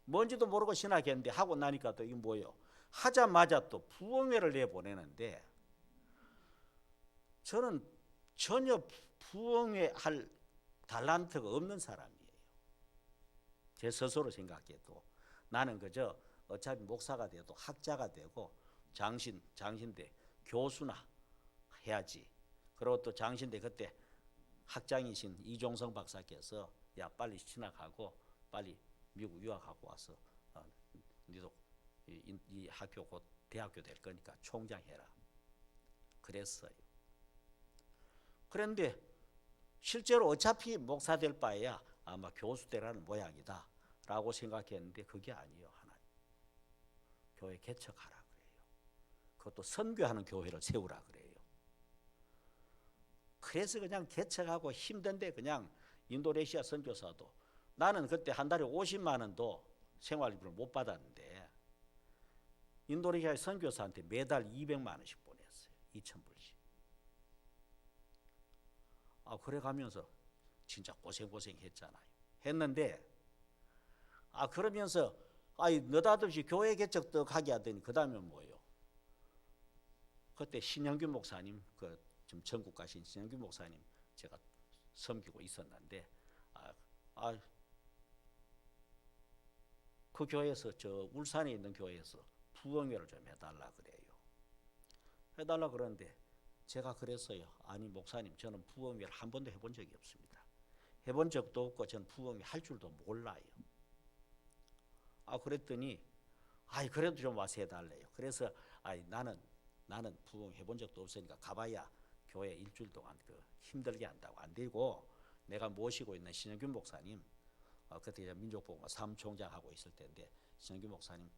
뭔지도 모르고 신학했는데 하고 나니까 또 이게 뭐예요? 하자마자 또 부흥회를 내보내는데 저는 전혀 부흥회 할 달란트가 없는 사람이에요. 제 스스로 생각해도 나는 그저 어차피 목사가 돼도 학자가 되고 장신대 교수나 해야지. 그리고 또 장신대 그때 학장이신 이종성 박사께서 야 빨리 신학하고 빨리 미국 유학하고 와서 니도 이 학교 곧 대학교 될 거니까 총장 해라. 그랬어요. 그런데 실제로 어차피 목사 될 바에야 아마 교수 되라는 모양이다 라고 생각했는데 그게 아니에요. 하나님 교회 개척하라 그래요. 그것도 선교하는 교회를 세우라 그래요. 그래서 그냥 개척하고 힘든데 그냥 인도네시아 선교사도 나는 그때 한 달에 50만 원도 생활비를 못 받았는데 인도네시아 선교사한테 매달 200만 원씩 보냈어요. 2,000불씩. 그래 가면서 진짜 고생했잖아요. 했는데 그러면서 느닷없이 교회 개척도 하게 하더니 그 다음에 뭐예요? 그때 신영균 목사님 그 지금 전국 가신 신영균 목사님 제가 섬기고 있었는데 그 교회에서 저 울산에 있는 교회에서 부흥회를 좀 해달라 그래요. 해달라 그러는데 제가 그랬어요. 아니 목사님 저는 부흥회를 한 번도 해본 적이 없습니다. 해본 적도 없고 저는 부흥회 할 줄도 몰라요. 그랬더니 그래도 좀 와서 해달래요. 그래서 나는 부흥 해본 적도 없으니까 가봐야 교회 일주일 동안 힘들게 한다고 안 되고 내가 모시고 있는 신영균 목사님 그때 민족복음과 사무총장 하고 있을 때인데 신영균 목사님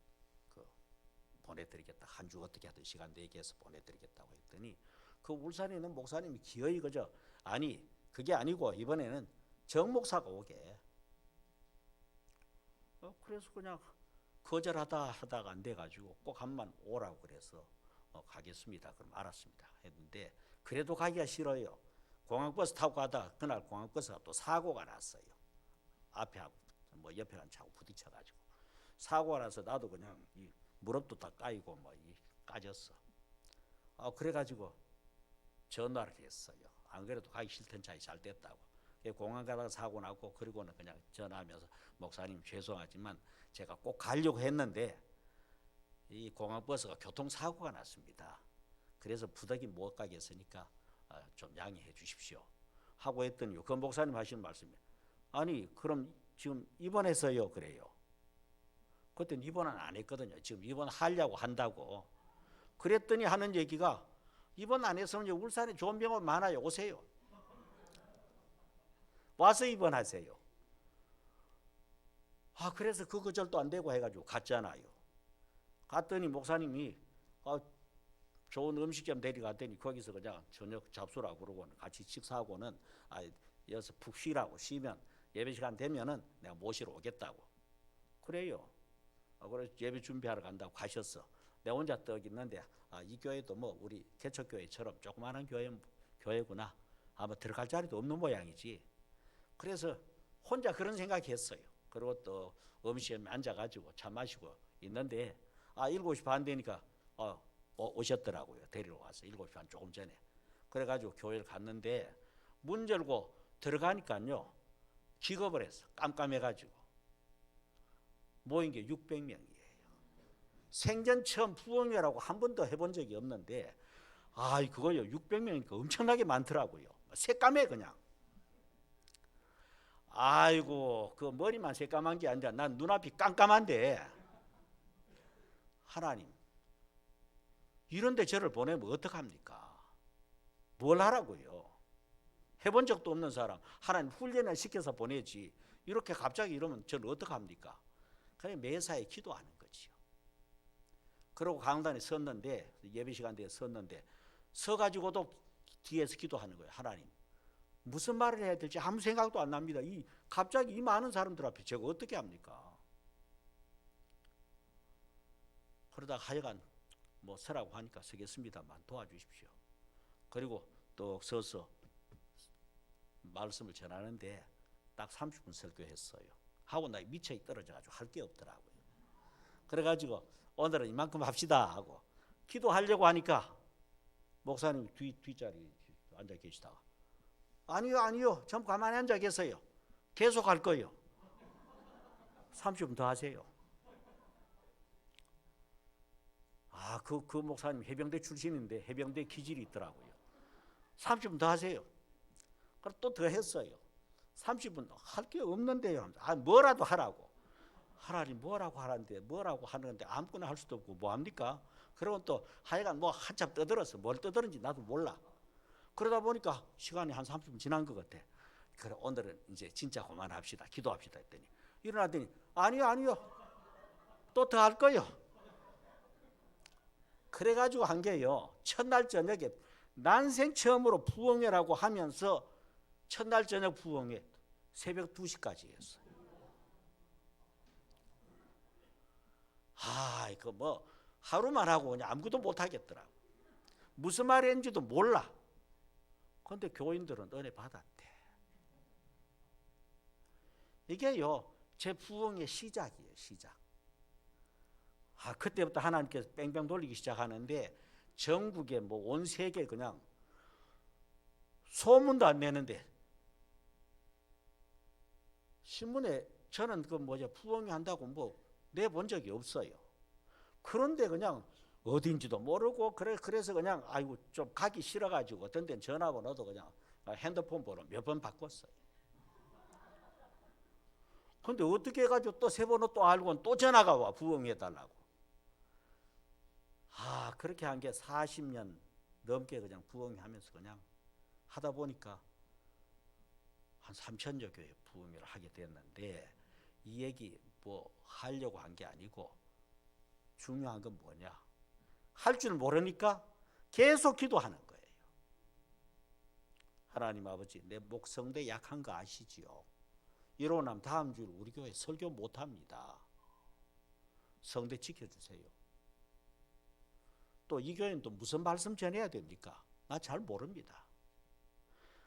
보내드리겠다. 한 주 어떻게 하든 시간 내기해서 보내드리겠다고 했더니 그 울산에 있는 목사님이 기어이 그저 아니 그게 아니고 이번에는 정 목사가 오게. 그래서 그냥 거절하다가 안 돼가지고 꼭 한번 오라고 그래서 가겠습니다. 그럼 알았습니다. 했는데 그래도 가기가 싫어요. 공항버스 타고 가다가 그날 공항버스가 또 사고가 났어요. 앞에하고 뭐 옆에 간 차고 부딪혀가지고 사고가 나서 나도 그냥 이 무릎도 다 까이고 뭐 까졌어. 그래가지고 전화를 했어요. 안 그래도 가기 싫던 차이 잘 됐다고. 공항 가다가 사고 나고 그리고는 그냥 전화하면서 목사님 죄송하지만 제가 꼭 가려고 했는데 이 공항버스가 교통사고가 났습니다. 그래서 부득이 못 가겠으니까 좀 양해해 주십시오 하고 했더니 그 목사님 하시는 말씀이 아니 그럼 지금 입원해서요 그래요. 그때는 입원은 안 했거든요. 지금 입원하려고 한다고. 그랬더니 하는 얘기가 입원 안 했으면 울산에 좋은 병원 많아요. 오세요. 와서 입원하세요. 그래서 그 거절도 안 되고 해가지고 갔잖아요. 갔더니 목사님이 좋은 음식점 데려갔더니 거기서 그냥 저녁 잡수라고 그러고는 같이 식사하고는 여기서 푹 쉬라고 쉬면 예배 시간 되면은 내가 모시러 오겠다고. 그래요. 그래서 예배 준비하러 간다고 가셨어. 내가 혼자 떡 있는데 이 교회도 뭐 우리 개척교회처럼 조그마한 교회구나. 아마 들어갈 자리도 없는 모양이지. 그래서 혼자 그런 생각했어요. 그리고 또 음식점에 앉아가지고 차 마시고 있는데 7시 반 되니까 오셨더라고요. 데리러 와서 7시 반 조금 전에. 그래가지고 교회를 갔는데 문 열고 들어가니까요. 기겁을 했어. 깜깜해가지고. 모인 게 600명이에요. 생전 처음 부흥회라고 한 번도 해본 적이 없는데 그거요 600명이니까 엄청나게 많더라고요. 새까매 그냥. 아이고 그 머리만 새까만 게 아니라 난 눈앞이 깜깜한데 하나님 이런데 저를 보내면 어떡합니까? 뭘 하라고요? 해본 적도 없는 사람 하나님 훈련을 시켜서 보내지 이렇게 갑자기 이러면 저를 어떡합니까? 그냥 매사에 기도하는 거지요. 그러고 강단에 섰는데 예배 시간대에 섰는데 서가지고도 뒤에서 기도하는 거예요. 하나님 무슨 말을 해야 될지 아무 생각도 안 납니다. 갑자기 이 많은 사람들 앞에 제가 어떻게 합니까? 그러다가 하여간 뭐 서라고 하니까 서겠습니다만 도와주십시오. 그리고 또 서서 말씀을 전하는데 딱 30분 설교했어요. 하고 나 미쳐 떨어져가지고 할 게 없더라고요. 그래가지고 오늘은 이만큼 합시다 하고 기도하려고 하니까 목사님 뒷자리에 앉아 계시다가 아니요 좀 가만히 앉아 계세요. 계속 할 거예요. 30분 더 하세요. 그 목사님 해병대 출신인데 해병대 기질이 있더라고요. 30분 더 하세요. 그럼 또 더 했어요. 30분 할 게 없는데요. 뭐라도 하라고. 하라니 뭐라고 하라는데 뭐라고 하는데 아무거나 할 수도 없고 뭐합니까? 그러면 또 하여간 뭐 한참 떠들었어. 뭘 떠들은지 나도 몰라. 그러다 보니까 시간이 한 30분 지난 것 같아. 그래 오늘은 이제 진짜 그만합시다. 기도합시다 했더니 일어나더니 아니요. 또 더 할 거요. 그래가지고 한 게요. 첫날 저녁에 난생 처음으로 부흥회라고 하면서 첫날 저녁 부흥회 새벽 2시까지 했어요. 이거 뭐 하루만 하고 그냥 아무것도 못 하겠더라고. 무슨 말 했는지도 몰라. 그런데 교인들은 은혜 받았대. 이게요 제 부흥의 시작이에요. 시작. 그때부터 하나님께서 뺑뺑 돌리기 시작하는데 전국에 뭐 온 세계 그냥 소문도 안 내는데 신문에 저는 부엉이 한다고 뭐 내본 적이 없어요. 그런데 그냥 어딘지도 모르고 그래서 그냥 아이고 좀 가기 싫어가지고 어떤 데는 전화번호도 그냥 핸드폰 번호 몇 번 바꿨어요. 근데 어떻게 해가지고 또 새 번호 또 알고는 또 전화가 와, 부엉이 해달라고. 그렇게 한 게 40년 넘게 그냥 부엉이 하면서 그냥 하다 보니까 한 3천여 교회 부흥회를 하게 됐는데, 이 얘기 뭐 하려고 한 게 아니고 중요한 건 뭐냐, 할 줄 모르니까 계속 기도하는 거예요. 하나님 아버지, 내 목성대 약한 거 아시지요? 이러고 나면 다음 주 우리 교회 설교 못합니다. 성대 지켜주세요. 또 이 교회는 또 무슨 말씀 전해야 됩니까? 나 잘 모릅니다.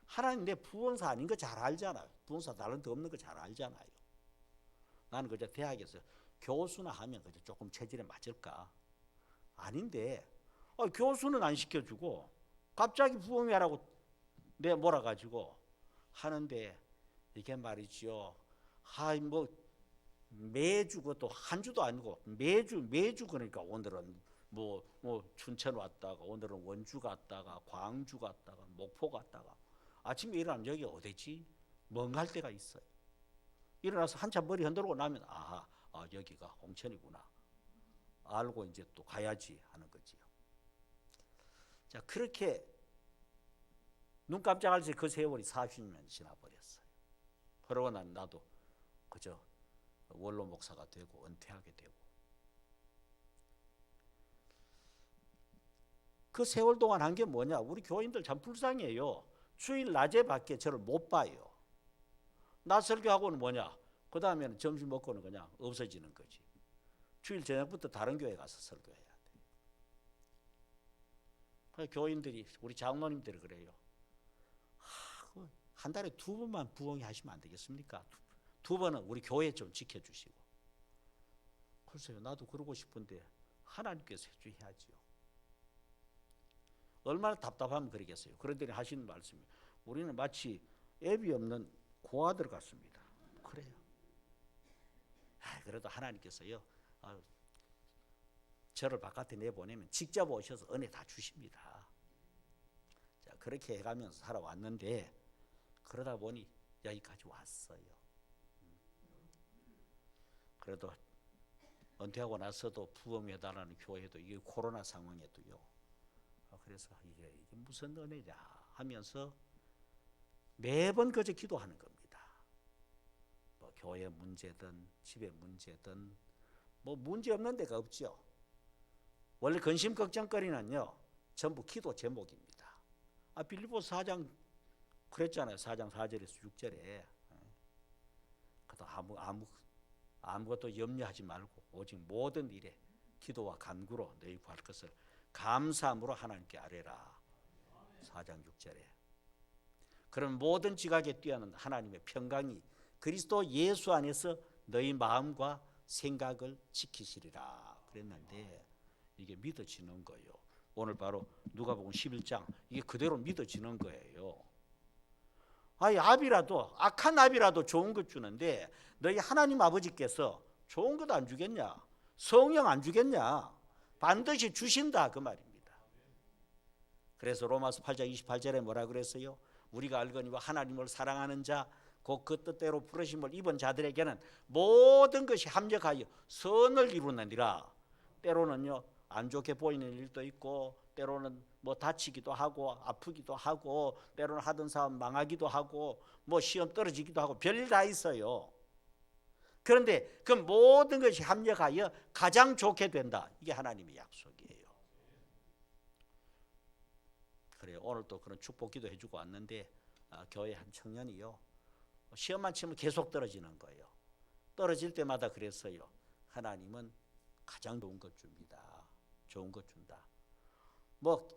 하나님 내 부흥사 아닌 거 잘 알잖아요. 부흥사 다른 데 없는 거 잘 알잖아요. 나는 그저 대학에서 교수나 하면 그저 조금 체질에 맞을까? 아닌데 교수는 안 시켜주고 갑자기 부흥회라고 내 몰아가지고 하는데, 이게 말이죠. 뭐 매주, 그것도 한 주도 아니고 매주 그러니까 오늘은 뭐 춘천 왔다가 오늘은 원주 갔다가 광주 갔다가 목포 갔다가 아침에 일어나면 여기 어디지? 멍할 때가 있어요. 일어나서 한참 머리 흔들고 나면 여기가 홍천이구나 알고 이제 또 가야지 하는 거지요. 자, 그렇게 눈 깜짝할 새 그 세월이 40년 지나버렸어요. 그러고 난 나도 그저 원로 목사가 되고 은퇴하게 되고, 그 세월 동안 한 게 뭐냐, 우리 교인들 참 불쌍해요. 주일 낮에밖에 저를 못 봐요. 낮 설교하고는 뭐냐, 그 다음에는 점심 먹고는 그냥 없어지는 거지. 주일 저녁부터 다른 교회 가서 설교해야 돼. 교인들이, 우리 장로님들이 그래요. 한 달에 2번만 부흥회 하시면 안 되겠습니까? 2번은 우리 교회 좀 지켜주시고. 글쎄요, 나도 그러고 싶은데 하나님께서 해주셔야지요. 얼마나 답답하면 그러겠어요. 그런데 하시는 말씀이, 우리는 마치 애비 없는 고아들 같습니다. 그래요. 그래도 하나님께서요, 저를 바깥에 내보내면 직접 오셔서 은혜 다 주십니다. 자, 그렇게 해가면서 살아왔는데, 그러다 보니 여기까지 왔어요. 그래도 은퇴하고 나서도 부흥회다라는 교회도 이게 코로나 상황에도요. 그래서 이게 무슨 은혜냐 하면서 매번 그저 기도하는 겁니다. 뭐 교회 문제든 집에 문제든 뭐 문제 없는 데가 없죠. 원래 근심 걱정거리는요 전부 기도 제목입니다. 빌립보서 4장 그랬잖아요. 4장 4절에서 6절에. 그래도 아무것도 염려하지 말고 오직 모든 일에 기도와 간구로 너희 구할 것을 감사함으로 하나님께 아뢰라. 4장 6절에. 그럼 모든 지각에 뛰어난 하나님의 평강이 그리스도 예수 안에서 너희 마음과 생각을 지키시리라 그랬는데, 이게 믿어지는 거예요. 오늘 바로 누가복음 11장, 이게 그대로 믿어지는 거예요. 악한 아비라도 좋은 것 주는데 너희 하나님 아버지께서 좋은 것 안 주겠냐? 성령 안 주겠냐? 반드시 주신다 그 말입니다. 그래서 로마서 8장 28절에 뭐라 그랬어요? 우리가 알거니와 하나님을 사랑하는 자 곧 그 뜻대로 부르심을 입은 자들에게는 모든 것이 합력하여 선을 이루느니라. 때로는요 안 좋게 보이는 일도 있고, 때로는 뭐 다치기도 하고 아프기도 하고, 때로는 하던 사업 망하기도 하고, 뭐 시험 떨어지기도 하고, 별일 다 있어요. 그런데 그 모든 것이 합력하여 가장 좋게 된다. 이게 하나님의 약속이에요. 그래요. 오늘 또 그런 축복 기도 해주고 왔는데, 교회 한 청년이요 시험만 치면 계속 떨어지는 거예요. 떨어질 때마다 그랬어요. 하나님은 가장 좋은 것 줍니다. 좋은 것 준다. 뭐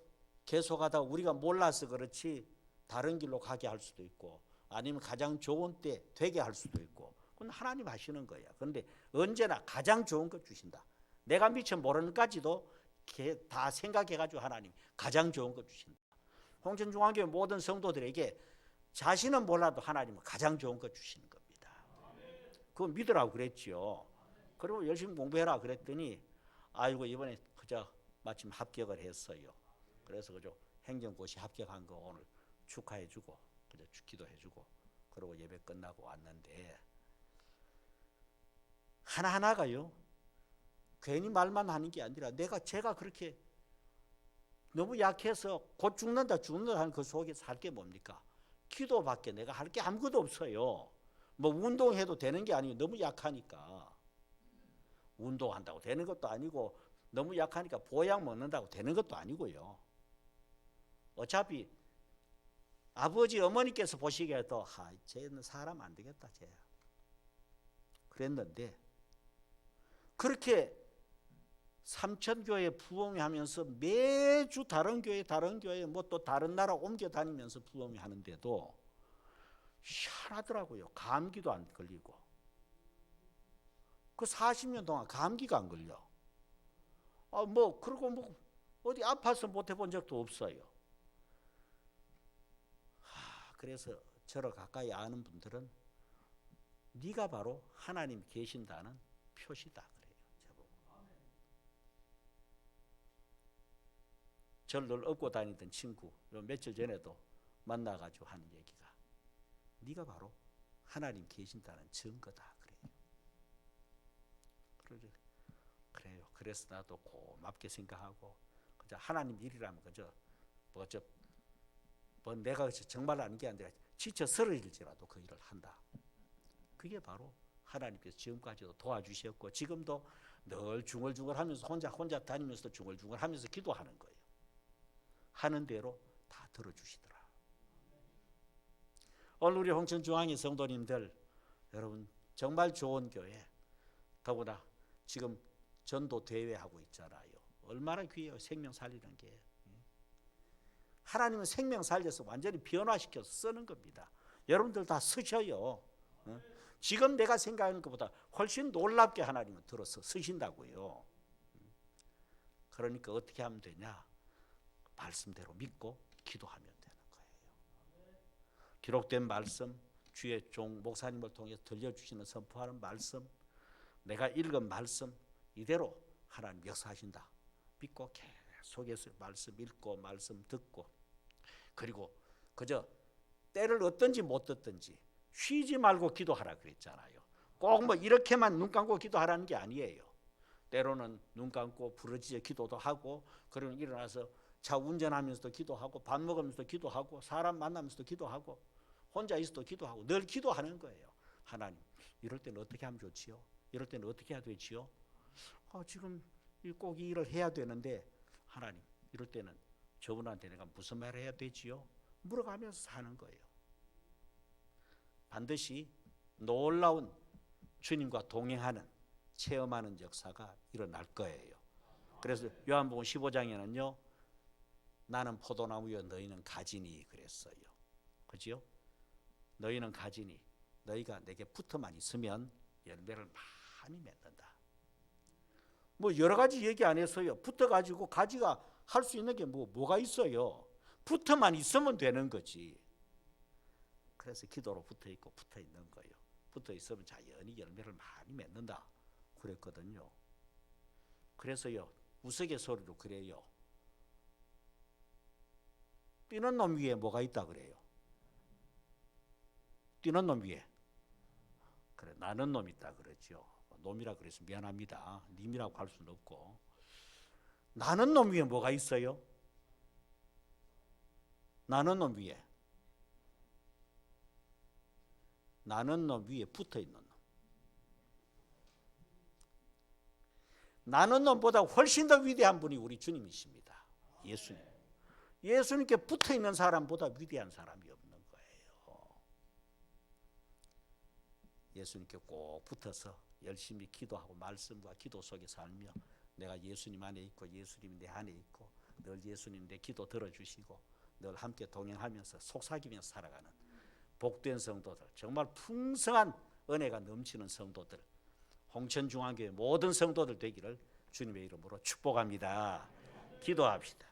계속하다 우리가 몰라서 그렇지 다른 길로 가게 할 수도 있고, 아니면 가장 좋은 때 되게 할 수도 있고, 그건 하나님 하시는 거예요. 그런데 언제나 가장 좋은 것 주신다. 내가 미처 모르는 까지도 다 생각해가지고 하나님 가장 좋은 것 주신다. 홍천중앙교회 모든 성도들에게 자신은 몰라도 하나님은 가장 좋은 거 주시는 겁니다. 그거 믿으라고 그랬죠. 그리고 열심히 공부해라 그랬더니 아이고 이번에 그저 마침 합격을 했어요. 그래서 그저 행정고시 합격한 거 오늘 축하해주고 그저 기도해주고 그러고 예배 끝나고 왔는데 하나하나가요 괜히 말만 하는 게 아니라 제가 그렇게 너무 약해서 곧 죽는다 하는 그 속에 살 게 뭡니까? 기도밖에 내가 할 게 아무것도 없어요. 뭐 운동해도 되는 게 아니고 너무 약하니까 운동한다고 되는 것도 아니고 너무 약하니까 보약 먹는다고 되는 것도 아니고요. 어차피 아버지 어머니께서 보시기에도 쟤는 사람 안 되겠다 쟤 그랬는데 그렇게 삼천교회 부흥하면서 매주 다른 교회 뭐 또 다른 나라 옮겨 다니면서 부흥 하는데도 희한하더라고요. 감기도 안 걸리고 그 40년 동안 감기가 안 걸려. 그리고 어디 아파서 못 해본 적도 없어요. 그래서 저를 가까이 아는 분들은 네가 바로 하나님 계신다는 표시다 그래요. 저를 늘 업고 다니던 친구 며칠 전에도 만나가지고 하는 얘기가 네가 바로 하나님 계신다는 증거다 그래요. 그래서 나도 고맙게 생각하고 그저 하나님 일이라면 그저 내가 정말 아는 게 아니라 지쳐 쓰러질지라도 그 일을 한다. 그게 바로 하나님께서 지금까지도 도와주셨고 지금도 늘 중얼중얼하면서 혼자 다니면서도 중얼중얼하면서 기도하는 거예요. 하는 대로 다 들어주시더라. 오늘 우리 홍천중앙의 성도님들 여러분 정말 좋은 교회 더구나 지금 전도 대회하고 있잖아요. 얼마나 귀해요. 생명 살리는 게. 하나님은 생명 살려서 완전히 변화시켜서 쓰는 겁니다. 여러분들 다 쓰셔요. 지금 내가 생각하는 것보다 훨씬 놀랍게 하나님은 들어서 쓰신다고요. 그러니까 어떻게 하면 되냐? 말씀대로 믿고 기도하면 되는 거예요. 기록된 말씀, 주의 종 목사님을 통해서 들려주시는 선포하는 말씀, 내가 읽은 말씀 이대로 하나님 역사하신다. 믿고 계속해서 말씀 읽고 말씀 듣고 그리고 그저 때를 얻든지 못 얻든지 쉬지 말고 기도하라 그랬잖아요. 꼭 뭐 이렇게만 눈 감고 기도하라는 게 아니에요. 때로는 눈 감고 부르짖어 기도도 하고 그러면 일어나서 차 운전하면서도 기도하고 밥 먹으면서도 기도하고 사람 만나면서도 기도하고 혼자 있어도 기도하고 늘 기도하는 거예요. 하나님 이럴 때는 어떻게 하면 좋지요? 이럴 때는 어떻게 해야 되지요? 지금 꼭 이 일을 해야 되는데 하나님 이럴 때는 저분한테 내가 무슨 말을 해야 되지요? 물어가면서 사는 거예요. 반드시 놀라운 주님과 동행하는 체험하는 역사가 일어날 거예요. 그래서 요한복음 15장에는요 나는 포도나무여 너희는 가지니 그랬어요. 그죠? 너희는 가지니 너희가 내게 붙어만 있으면 열매를 많이 맺는다. 뭐 여러 가지 얘기 안 했어요. 붙어가지고 가지가 할 수 있는 게 뭐가 있어요. 붙어만 있으면 되는 거지. 그래서 기도로 붙어있고 붙어있는 거예요. 붙어있으면 자연히 열매를 많이 맺는다 그랬거든요. 그래서요 우스갯소리로 그래요. 뛰는 놈 위에 뭐가 있다 그래요. 뛰는 놈 위에 그래 나는 놈 있다 그러죠. 놈이라 그래서 미안합니다. 님이라고 할 수는 없고 나는 놈 위에 뭐가 있어요? 나는 놈 위에 나는 놈 위에 붙어있는 놈. 나는 놈보다 훨씬 더 위대한 분이 우리 주님이십니다. 예수님. 예수님께 붙어있는 사람보다 위대한 사람이 없는 거예요. 예수님께 꼭 붙어서 열심히 기도하고 말씀과 기도 속에 살며 내가 예수님 안에 있고 예수님이 내 안에 있고 늘 예수님 내 기도 들어주시고 늘 함께 동행하면서 속삭이면서 살아가는 복된 성도들, 정말 풍성한 은혜가 넘치는 성도들, 홍천중앙교회 모든 성도들 되기를 주님의 이름으로 축복합니다. 기도합시다.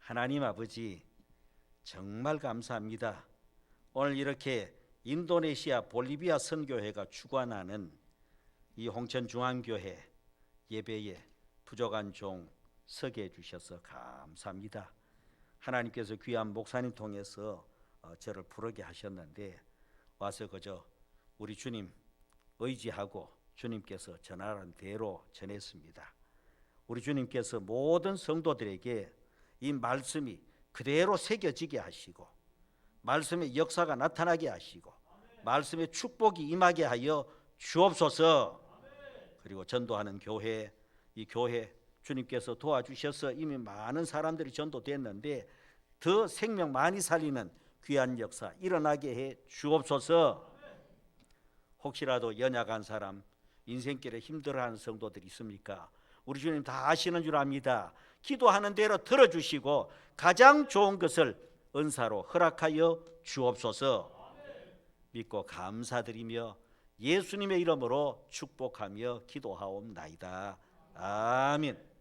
하나님 아버지 정말 감사합니다. 오늘 이렇게 인도네시아 볼리비아 선교회가 주관하는 이 홍천중앙교회 예배에 부족한 종 서게 해주셔서 감사합니다. 하나님께서 귀한 목사님 통해서 저를 부르게 하셨는데 와서 그저 우리 주님 의지하고 주님께서 전하라는 대로 전했습니다. 우리 주님께서 모든 성도들에게 이 말씀이 그대로 새겨지게 하시고 말씀의 역사가 나타나게 하시고 말씀의 축복이 임하게 하여 주옵소서. 그리고 전도하는 교회, 이 교회 주님께서 도와주셔서 이미 많은 사람들이 전도됐는데 더 생명 많이 살리는 귀한 역사 일어나게 해 주옵소서. 혹시라도 연약한 사람, 인생길에 힘들어하는 성도들이 있습니까? 우리 주님 다 아시는 줄 압니다. 기도하는 대로 들어주시고 가장 좋은 것을 은사로 허락하여 주옵소서. 믿고 감사드리며 예수님의 이름으로 축복하며 기도하옵나이다. 아멘.